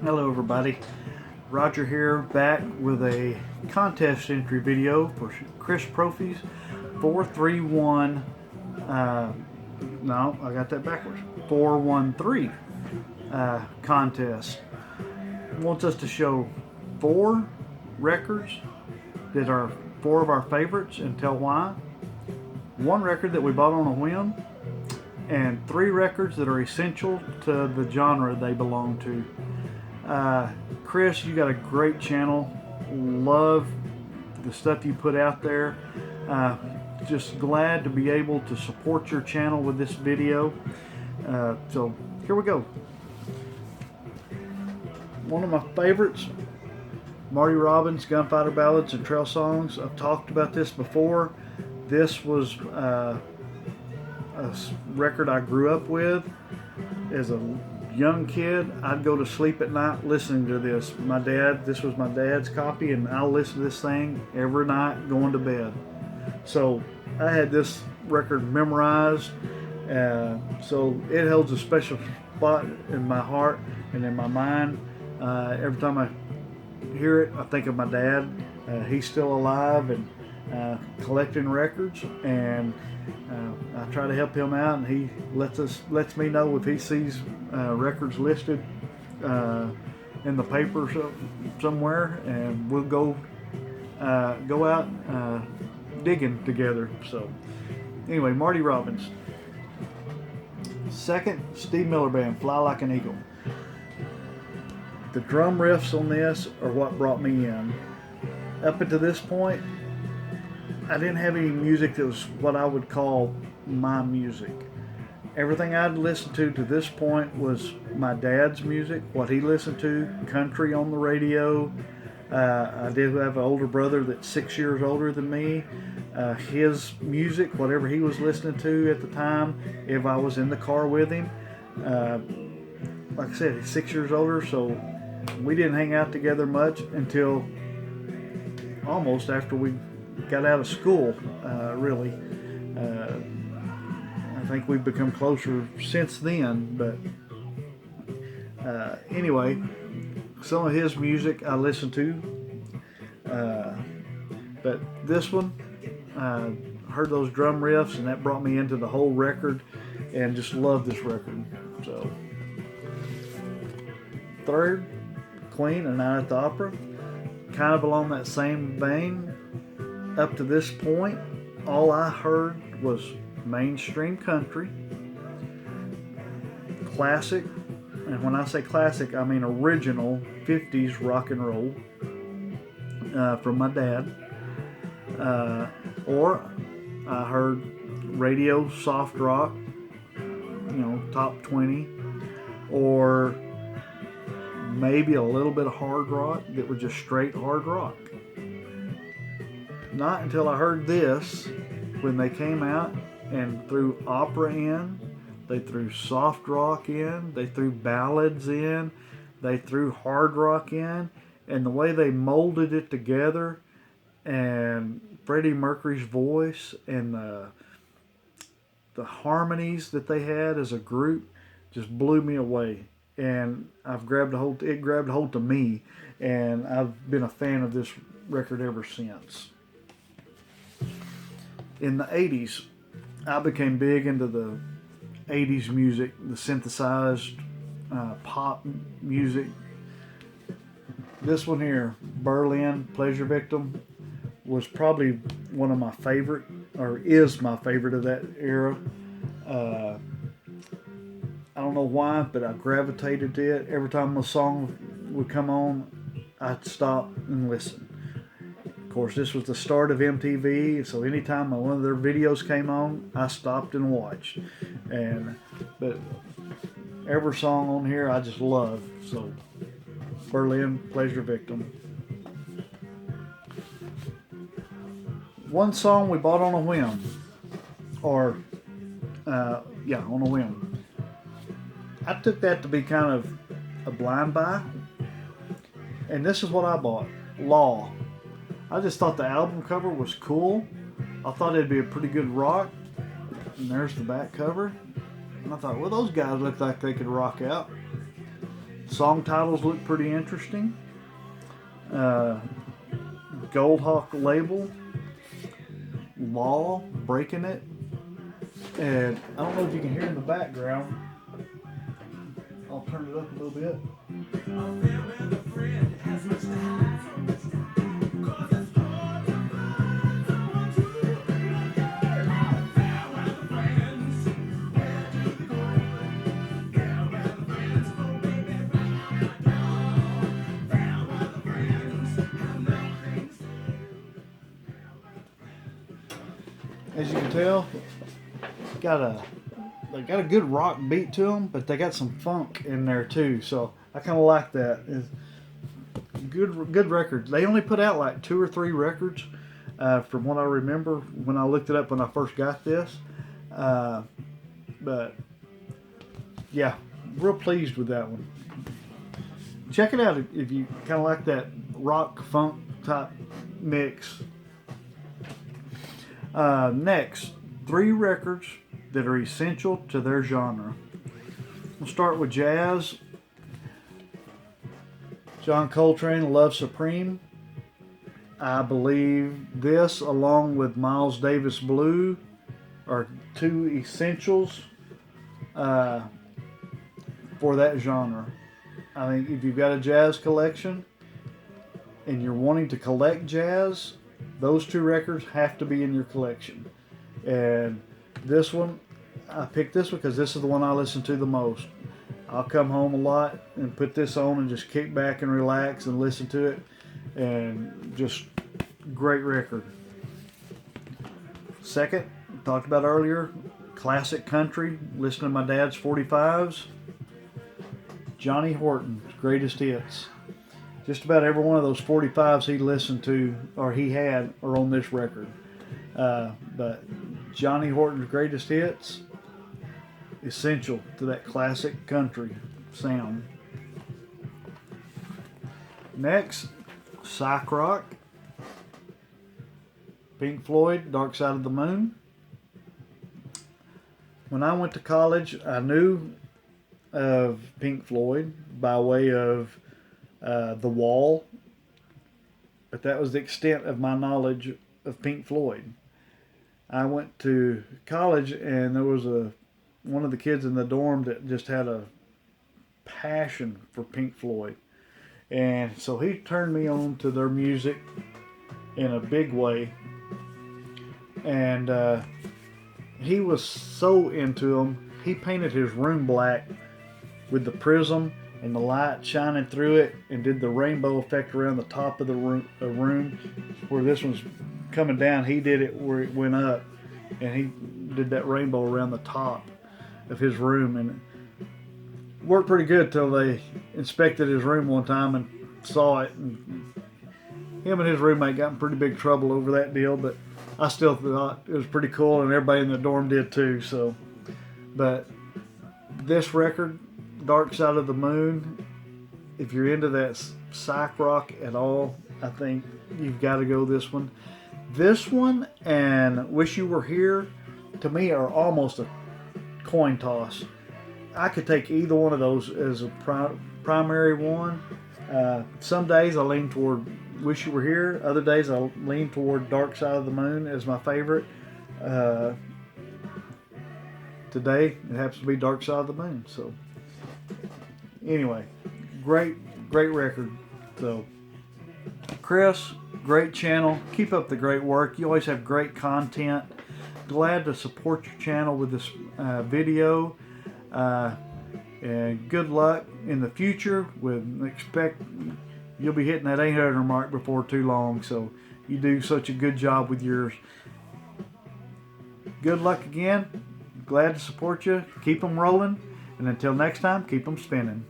Hello everybody, Roger here, back with a contest entry video for Chris Prophie's 431, no, I got that backwards, 413 contest. Wants us to show 4 records that are 4 of our favorites and tell why, 1 record that we bought on a whim, and 3 records that are essential to the genre they belong to. Chris, you got a great channel. Love the stuff you put out there. Just glad to be able to support your channel with this video. So here we go. One of my favorites, Marty Robbins, Gunfighter Ballads and Trail Songs. I've talked about this before. This was a record I grew up with as a young kid. I'd go to sleep at night listening to this. This was my dad's copy, and I'll listen to this thing every night going to bed. So I had this record memorized, so it holds a special spot in my heart and in my mind. Every time I hear it, I think of my dad. He's still alive and collecting records, and I try to help him out, and he lets me know if he sees records listed in the paper somewhere, and we'll go out digging together. So anyway, Marty Robbins. Second, Steve Miller Band, Fly Like an Eagle. The drum riffs on this are what brought me in. Up until this point, I didn't have any music that was what I would call my music. Everything I'd listened to this point was my dad's music, what he listened to, country on the radio. I did have an older brother that's 6 years older than me. His music, whatever he was listening to at the time, if I was in the car with him. Like I said, he's 6 years older, so we didn't hang out together much until almost after we got out of school, really. I think we've become closer since then, but anyway, some of his music I listened to, but this one, heard those drum riffs, and that brought me into the whole record, and just loved this record. So, third, Queen, A Night at the Opera, kind of along that same vein. Up to this point, all I heard was mainstream country, classic, and when I say classic, I mean original 50s rock and roll from my dad, or I heard radio soft rock, top 20, or maybe a little bit of hard rock that was just straight hard rock. Not until I heard this, when they came out and threw opera in, they threw soft rock in, they threw ballads in, they threw hard rock in, and the way they molded it together, and Freddie Mercury's voice, and the harmonies that they had as a group just blew me away. And it grabbed a hold of me, and I've been a fan of this record ever since. In the 80s, I became big into the 80s music, the synthesized pop music. This one here, Berlin, Pleasure Victim, was probably one of my favorite, or is my favorite of that era. I don't know why, but I gravitated to it. Every time a song would come on, I'd stop and listen. Of course, this was the start of MTV, so anytime one of their videos came on, I stopped and watched. But every song on here I just love. So, Berlin, Pleasure Victim. One song we bought on a whim, on a whim. I took that to be kind of a blind buy, and this is what I bought: Law. I just thought the album cover was cool. I thought it'd be a pretty good rock. And there's the back cover. And I thought, well, those guys look like they could rock out. Song titles look pretty interesting. Goldhawk label. Law, Breaking It. And I don't know if you can hear in the background. I'll turn it up a little bit. As you can tell, they got a good rock beat to them, but they got some funk in there too. So I kind of like that. It's good records. They only put out like 2 or 3 records, from what I remember when I looked it up when I first got this. But yeah, real pleased with that one. Check it out if you kind of like that rock funk type mix. Next, 3 records that are essential to their genre. We'll start with jazz. John Coltrane, Love Supreme. I believe this, along with Miles Davis Blue, are 2 essentials for that genre. I think if you've got a jazz collection and you're wanting to collect jazz, those 2 records have to be in your collection. And this one, I picked this one because this is the one I listen to the most. I'll come home a lot and put this on and just kick back and relax and listen to it. And just great record. Second, talked about earlier, classic country. Listen to my dad's 45s. Johnny Horton's greatest hits. Just about every one of those 45s he listened to or he had are on this record. But Johnny Horton's greatest hits, essential to that classic country sound. Next, psych rock. Pink Floyd, Dark Side of the Moon. When I went to college, I knew of Pink Floyd by way of The Wall, but that was the extent of my knowledge of Pink Floyd. I went to college and there was one of the kids in the dorm that just had a passion for Pink Floyd, and so he turned me on to their music in a big way, and he was so into them. He painted his room black with the prism and the light shining through it, and did the rainbow effect around the top of the room where this one's coming down. He did it where it went up, and he did that rainbow around the top of his room, and it worked pretty good till they inspected his room one time and saw it, and him and his roommate got in pretty big trouble over that deal, but I still thought it was pretty cool, and everybody in the dorm did too. So, but this record, Dark Side of the Moon, if you're into that psych rock at all, I think you've got to go this one. This one and Wish You Were Here, to me, are almost a coin toss. I could take either one of those as a primary one. Some days I lean toward Wish You Were Here. Other days I lean toward Dark Side of the Moon as my favorite. Today it happens to be Dark Side of the Moon. So anyway, great record. So Chris, great channel. Keep up the great work. You always have great content. Glad to support your channel with this video. And good luck in the future. Expect you'll be hitting that 800 mark before too long. So you do such a good job with yours. Good luck again. Glad to support you. Keep them rolling. And until next time, keep them spinning.